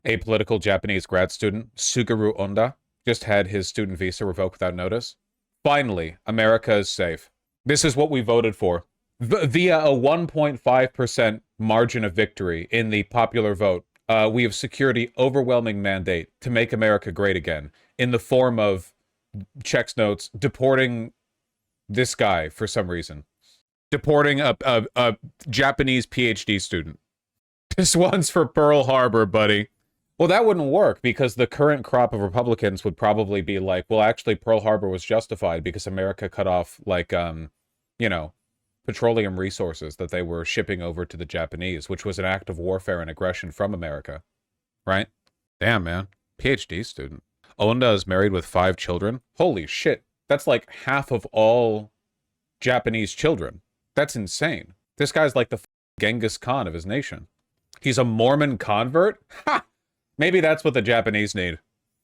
A political Japanese grad student, Suguru Onda, just had his student visa revoked without notice. Finally, America is safe. This is what we voted for. Via a 1.5% margin of victory in the popular vote, we have secured the overwhelming mandate to make America great again in the form of, checks notes, deporting this guy for some reason. Deporting a Japanese PhD student. This one's for Pearl Harbor, buddy. Well, that wouldn't work because the current crop of Republicans would probably be like, well, actually, Pearl Harbor was justified because America cut off, like, you know, petroleum resources that they were shipping over to the Japanese, which was an act of warfare and aggression from America, right? Damn, man. PhD student. Onda is married with 5 children. Holy shit. That's like half of all Japanese children. That's insane. This guy's like the Genghis Khan of his nation. He's a Mormon convert? Ha! Maybe that's what the Japanese need.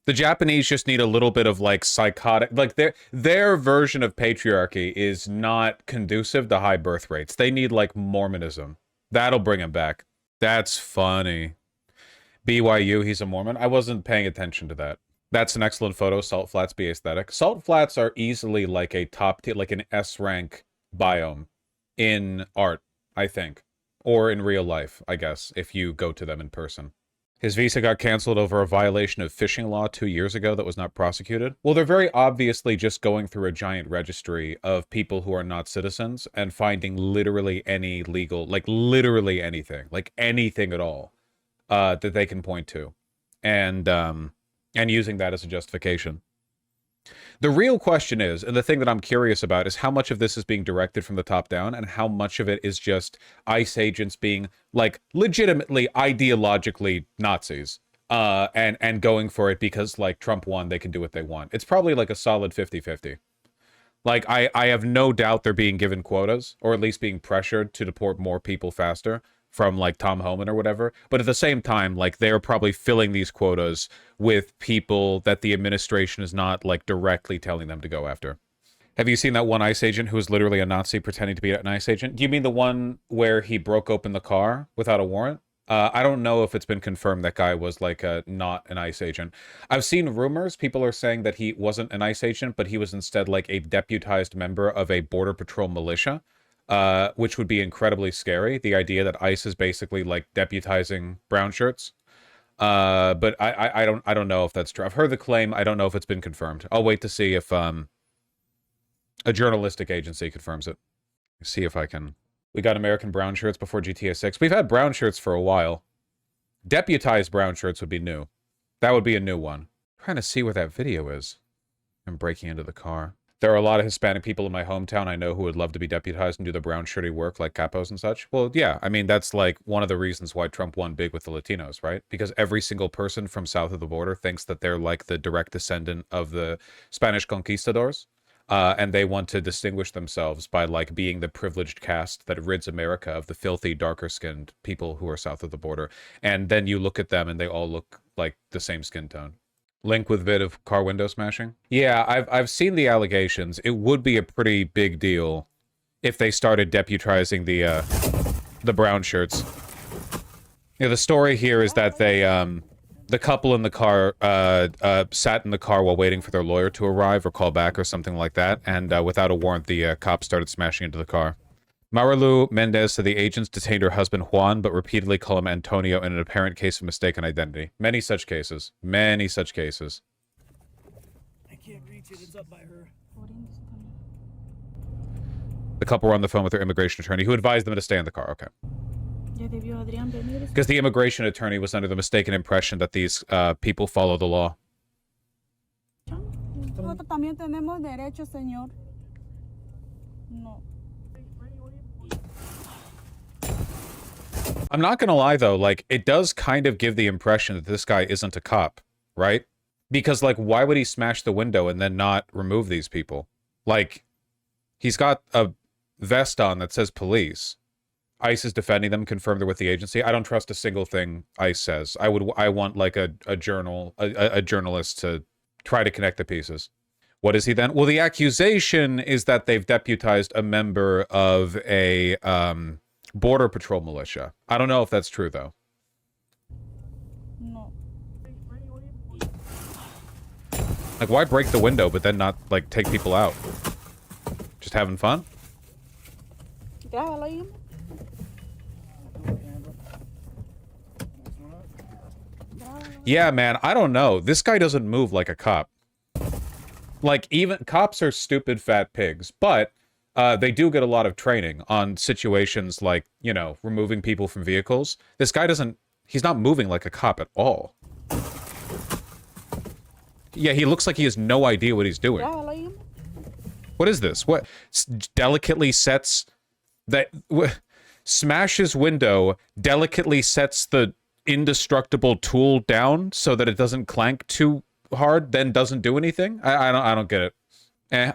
The Japanese just need a little bit of like psychotic, like their version of patriarchy is not conducive to high birth rates. They need like Mormonism. That'll bring him back. That's funny. BYU, he's a Mormon. I wasn't paying attention to that. That's an excellent photo. Salt flats be aesthetic. Salt flats are easily like a top tier, like an S rank biome in art, I think. Or in real life, I guess, if you go to them in person. His visa got canceled over a violation of fishing law 2 years ago that was not prosecuted. Well, they're very obviously just going through a giant registry of people who are not citizens and finding literally any legal, like literally anything, like anything at all, that they can point to. And using that as a justification. The real question is, and the thing that I'm curious about, is how much of this is being directed from the top down and how much of it is just ICE agents being, like, legitimately, ideologically Nazis, and going for it because, like, Trump won, they can do what they want. It's probably, like, a solid 50-50. Like, I have no doubt they're being given quotas, or at least being pressured to deport more people faster from, like, Tom Homan or whatever. But at the same time, like, they're probably filling these quotas with people that the administration is not, like, directly telling them to go after. Have you seen that one ICE agent who was literally a Nazi pretending to be an ICE agent? Do you mean the one where he broke open the car without a warrant? I don't know if it's been confirmed that guy was, like, not an ICE agent. I've seen rumors. People are saying that he wasn't an ICE agent, but he was instead, like, a deputized member of a Border Patrol militia. Which would be incredibly scary. The idea that ICE is basically like deputizing brown shirts. But I don't know if that's true. I've heard the claim. I don't know if it's been confirmed. I'll wait to see if a journalistic agency confirms it. See if I can. We got American brown shirts before GTA 6. We've had brown shirts for a while. Deputized brown shirts would be new. That would be a new one. I'm trying to see where that video is. I'm breaking into the car. There are a lot of Hispanic people in my hometown I know who would love to be deputized and do the brown shirty work like capos and such. Well, yeah, I mean, that's like one of the reasons why Trump won big with the Latinos, right? Because every single person from south of the border thinks that they're like the direct descendant of the Spanish conquistadors. And they want to distinguish themselves by like being the privileged caste that rids America of the filthy, darker-skinned people who are south of the border. And then you look at them and they all look like the same skin tone. Link with vid of car window smashing. Yeah, I've seen the allegations. It would be a pretty big deal if they started deputizing the brown shirts. Yeah, the story here is that they the couple in the car sat in the car while waiting for their lawyer to arrive or call back or something like that, and without a warrant, the cops started smashing into the car. Marilu Mendez said the agents detained her husband Juan, but repeatedly call him Antonio in an apparent case of mistaken identity. Many such cases. Many such cases. I can't reach it. It's up by her. The couple were on the phone with their immigration attorney, who advised them to stay in the car. Okay. Because the immigration attorney was under the mistaken impression that these people follow the law. Nosotros también tenemos derecho, señor. No. I'm not gonna lie though, like, it does kind of give the impression that this guy isn't a cop, right? Because, like, why would he smash the window and then not remove these people? Like, he's got a vest on that says police. ICE is defending them, confirmed they're with the agency. I don't trust a single thing ICE says. I want, like, a journalist to try to connect the pieces. What is he then? Well, the accusation is that they've deputized a member of a, Border Patrol militia. I don't know if that's true, though. No. Like, why break the window but then not, like, take people out? Just having fun? Grábalo ahí, amor. Yeah, man, I don't know. This guy doesn't move like a cop. Like, even cops are stupid fat pigs, but they do get a lot of training on situations like, you know, removing people from vehicles. This guy doesn't... He's not moving like a cop at all. Yeah, he looks like he has no idea what he's doing. Grábalo ahí, amor. What is this? What? Delicately sets... that smashes window, delicately sets the indestructible tool down so that it doesn't clank too hard, then doesn't do anything? I don't get it.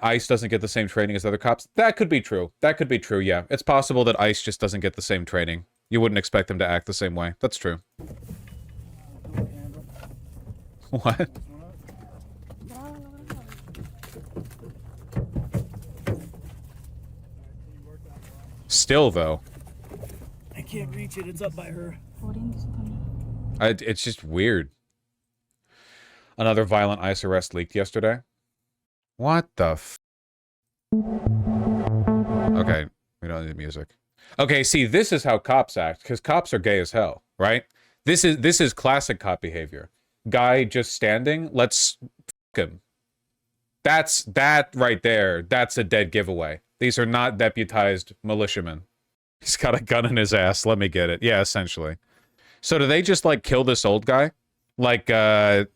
ICE doesn't get the same training as other cops. That could be true. That could be true, yeah. It's possible that ICE just doesn't get the same training. You wouldn't expect them to act the same way. That's true. What? Still, though. I can't reach it. It's up by her. It's just weird. Another violent ICE arrest leaked yesterday. What the f... Okay, we don't need music. Okay, see, this is how cops act, because cops are gay as hell, right? This is classic cop behavior. Guy just standing, let's f him. That right there, that's a dead giveaway. These are not deputized militiamen. He's got a gun in his ass, let me get it. Yeah, essentially. So do they just, like, kill this old guy? Like, there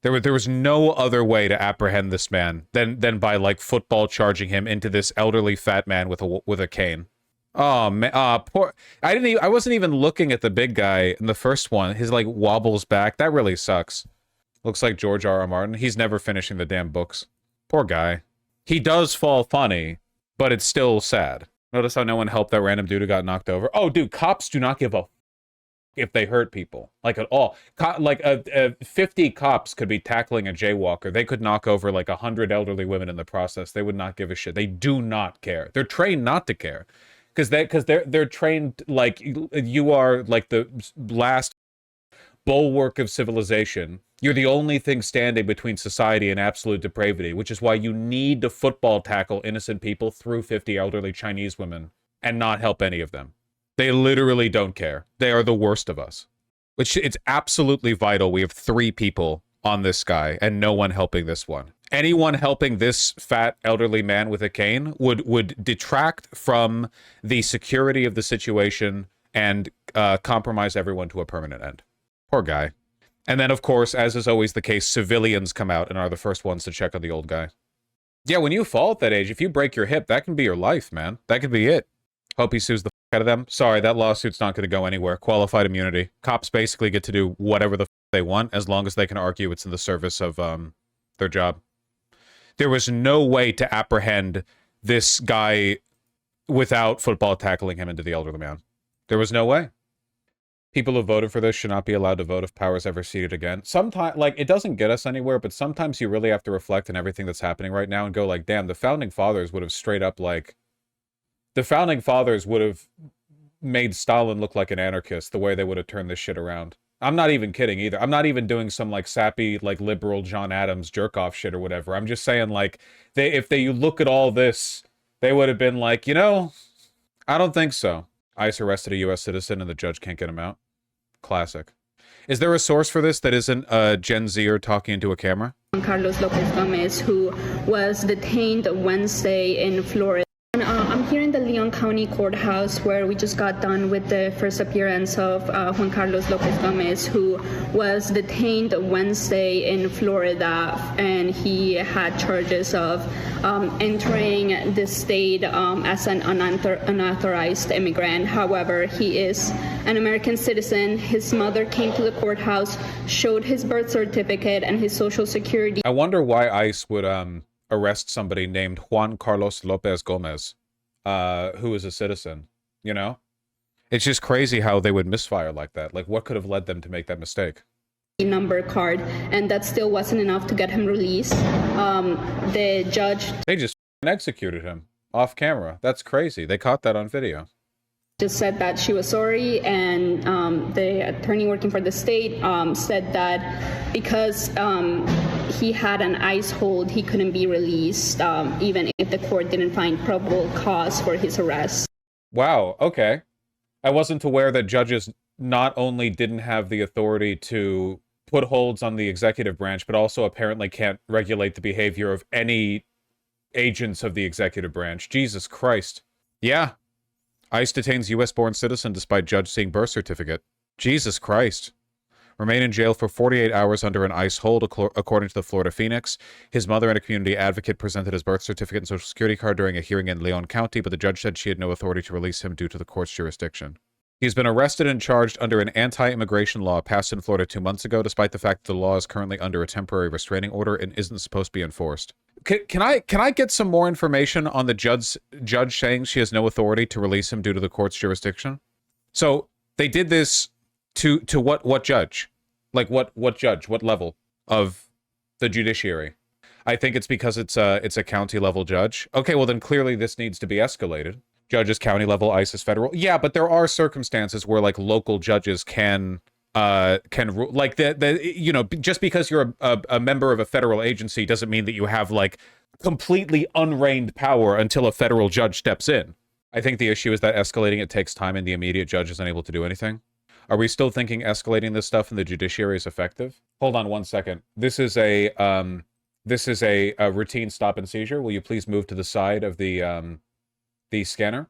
was no other way to apprehend this man than by, like, football charging him into this elderly fat man with a cane. Oh, man, poor... I wasn't even looking at the big guy in the first one. His, like, wobbles back. That really sucks. Looks like George R.R. Martin. He's never finishing the damn books. Poor guy. He does fall funny, but it's still sad. Notice how no one helped that random dude who got knocked over? Oh, dude, cops do not give a if they hurt people. Like, at all. 50 cops could be tackling a jaywalker. They could knock over, like, 100 elderly women in the process. They would not give a shit. They do not care. They're trained not to care. Because they're trained, like, you are, like, the last bulwark of civilization. You're the only thing standing between society and absolute depravity, which is why you need to football tackle innocent people through 50 elderly Chinese women and not help any of them. They literally don't care. They are the worst of us. Which, it's absolutely vital we have 3 people on this guy and no one helping this one. Anyone helping this fat elderly man with a cane would detract from the security of the situation and compromise everyone to a permanent end. Poor guy. And then, of course, as is always the case, civilians come out and are the first ones to check on the old guy. Yeah, when you fall at that age, if you break your hip, that can be your life, man. That could be it. Hope he sues the f*** out of them. Sorry, that lawsuit's not going to go anywhere. Qualified immunity. Cops basically get to do whatever the f*** they want, as long as they can argue it's in the service of their job. There was no way to apprehend this guy without football tackling him into the elderly man. There was no way. People who voted for this should not be allowed to vote if power is ever ceded again. Sometimes, like, it doesn't get us anywhere, but sometimes you really have to reflect on everything that's happening right now and go, like, damn, the Founding Fathers would have straight up, like... The Founding Fathers would have made Stalin look like an anarchist the way they would have turned this shit around. I'm not even kidding either. I'm not even doing some, like, sappy, like, liberal John Adams jerk-off shit or whatever. I'm just saying, like, you look at all this, they would have been like, you know, I don't think so. ICE arrested a U.S. citizen and the judge can't get him out. Classic. Is there a source for this that isn't a Gen Zer talking into a camera? Juan Carlos Lopez Gomez, who was detained Wednesday in Florida. I'm here in the Leon County Courthouse where we just got done with the first appearance of Juan Carlos Lopez Gomez, who was detained Wednesday in Florida, and he had charges of entering the state as an unauthorized immigrant. However, he is an American citizen. His mother came to the courthouse, showed his birth certificate and his social security. I wonder why ICE would arrest somebody named Juan Carlos Lopez Gomez, who is a citizen, you know? It's just crazy how they would misfire like that. Like, what could have led them to make that mistake? Number card, and that still wasn't enough to get him released. The judge... They just executed him off camera. That's crazy. They caught that on video. Just said that she was sorry, and the attorney working for the state said that because he had an ICE hold. He couldn't be released, even if the court didn't find probable cause for his arrest. Wow, okay. I wasn't aware that judges not only didn't have the authority to put holds on the executive branch, but also apparently can't regulate the behavior of any agents of the executive branch. Jesus Christ. Yeah. ICE detains U.S.-born citizen despite judge seeing birth certificate. Jesus Christ. Remain in jail for 48 hours under an ICE hold, according to the Florida Phoenix. His mother and a community advocate presented his birth certificate and social security card during a hearing in Leon County, but the judge said she had no authority to release him due to the court's jurisdiction. He's been arrested and charged under an anti-immigration law passed in Florida 2 months ago, despite the fact that the law is currently under a temporary restraining order and isn't supposed to be enforced. Can I get some more information on the judge saying she has no authority to release him due to the court's jurisdiction? So they did this to what judge? Like what judge? What level of the judiciary? I think it's because it's a county level judge. Okay, well then clearly this needs to be escalated. Judges county level, ICE is federal. Yeah, but there are circumstances where like local judges can rule. Like just because you're a member of a federal agency doesn't mean that you have like completely unreined power until a federal judge steps in. I think the issue is that escalating it takes time and the immediate judge isn't able to do anything. Are we still thinking escalating this stuff in the judiciary is effective? Hold on 1 second. This is a routine stop and seizure. Will you please move to the side of the scanner?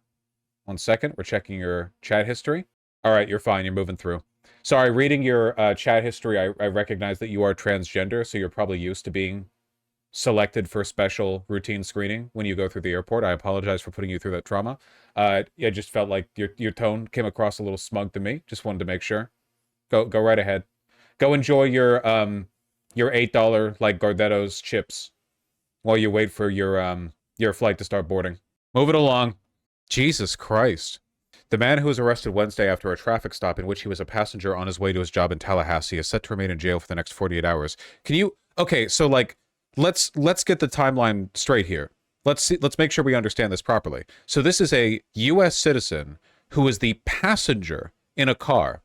1 second. We're checking your chat history. All right, you're fine. You're moving through. Sorry, reading your chat history, I recognize that you are transgender, so you're probably used to being selected for special routine screening when you go through the airport. I apologize for putting you through that trauma. I just felt like your tone came across a little smug to me. Just wanted to make sure. Go right ahead. Go enjoy your $8 like Gardetto's chips while you wait for your flight to start boarding. Move it along. Jesus Christ. The man who was arrested Wednesday after a traffic stop in which he was a passenger on his way to his job in Tallahassee is set to remain in jail for the next 48 hours. Can you... Okay, so like, let's get the timeline straight here. Let's make sure we understand this properly. So this is a U.S. citizen who is the passenger in a car.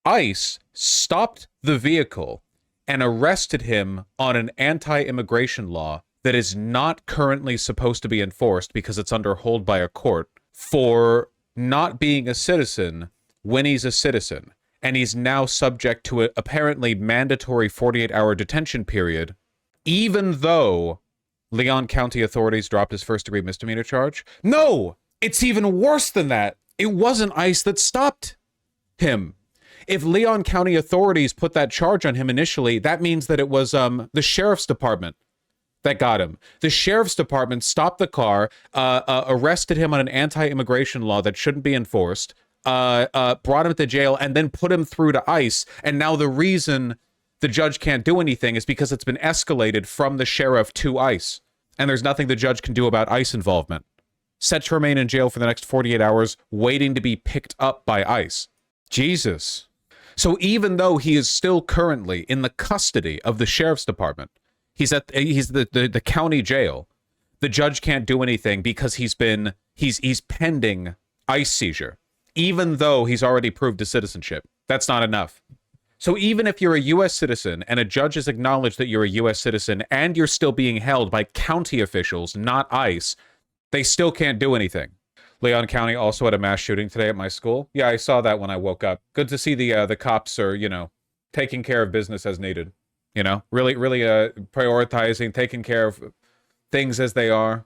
ICE stopped the vehicle and arrested him on an anti-immigration law that is not currently supposed to be enforced because it's under hold by a court for not being a citizen when he's a citizen. And he's now subject to an apparently mandatory 48-hour detention period, even though Leon County authorities dropped his first-degree misdemeanor charge. No! It's even worse than that. It wasn't ICE that stopped him. If Leon County authorities put that charge on him initially, that means that it was the sheriff's department that got him. The sheriff's department stopped the car, arrested him on an anti-immigration law that shouldn't be enforced, brought him to jail, and then put him through to ICE. And now the reason the judge can't do anything is because it's been escalated from the sheriff to ICE. And there's nothing the judge can do about ICE involvement. Set to remain in jail for the next 48 hours, waiting to be picked up by ICE. Jesus. So even though he is still currently in the custody of the sheriff's department, he's the county jail, the judge can't do anything because he's pending ICE seizure, even though he's already proved his citizenship. That's not enough. So even if you're a U.S. citizen and a judge has acknowledged that you're a U.S. citizen and you're still being held by county officials, not ICE, they still can't do anything. Leon County also had a mass shooting today at my school. Yeah, I saw that when I woke up. Good to see the cops are, taking care of business as needed. Really prioritizing, taking care of things as they are.